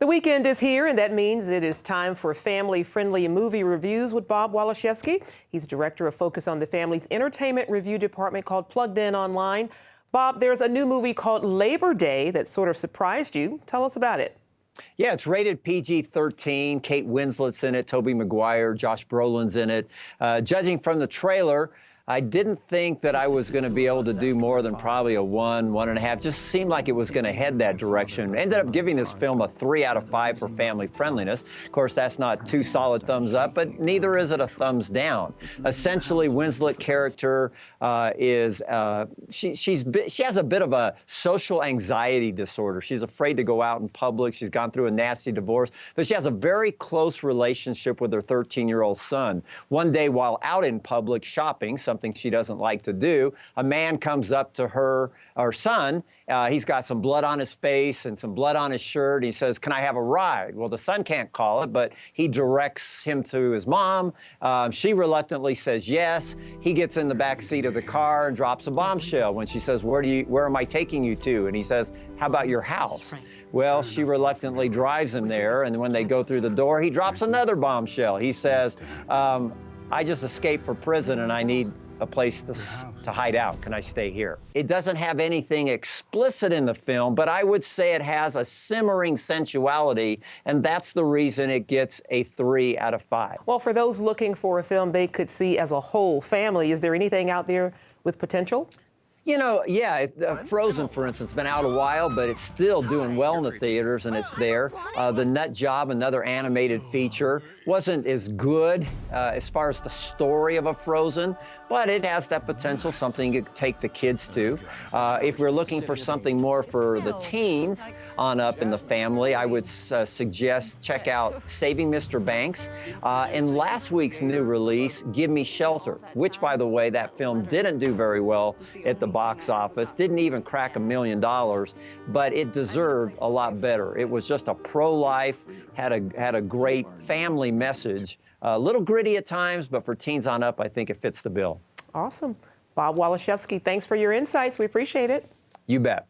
The weekend is here, and that means it is time for family-friendly movie reviews with Bob Waliszewski. He's director of Focus on the Family's entertainment review department called Plugged In Online. Bob, there's a new movie called Labor Day that sort of surprised you. Tell us about it. Yeah, it's rated PG-13. Kate Winslet's in it, Tobey Maguire, Josh Brolin's in it. Judging from the trailer, I didn't think that I was going to be able to do more than probably a 1.5. Just seemed like it was going to head that direction. Ended up giving this film a 3 out of 5 for family friendliness. Of course, that's not 2 solid thumbs up, but neither is it a thumbs down. Essentially, Winslet character she has a bit of a social anxiety disorder. She's afraid to go out in public. She's gone through a nasty divorce, but she has a very close relationship with her 13-year-old son. One day while out in public shopping, something she doesn't like to do, a man comes up to her son. He's got some blood on his face and some blood on his shirt. He says, "Can I have a ride?" Well, the son can't call it, but he directs him to his mom. She reluctantly says yes. He gets in the back seat of the car and drops a bombshell when she says, where am I taking you to? And he says, "How about your house?" Well, she reluctantly drives him there, and when they go through the door, he drops another bombshell. He says, "I just escaped from prison and I need a place to hide out. Can I stay here?" It doesn't have anything explicit in the film, but I would say it has a simmering sensuality, and that's the reason it gets a 3 out of 5. Well, for those looking for a film they could see as a whole family, is there anything out there with potential? You know, yeah, Frozen, for instance, has been out a while, but it's still doing well in the theaters, and it's there. The Nut Job, another animated feature, wasn't as good as far as the story of a Frozen, but it has that potential, something you could take the kids to. If we're looking for something more for the teens on up in the family, I would suggest check out Saving Mr. Banks. And last week's new release, Give Me Shelter, which, by the way, that film didn't do very well at the box office, didn't even crack $1 million, but it deserved a lot better. It was just a pro-life, had a great family message. A little gritty at times, but for teens on up, I think it fits the bill. Awesome. Bob Waliszewski, thanks for your insights. We appreciate it. You bet.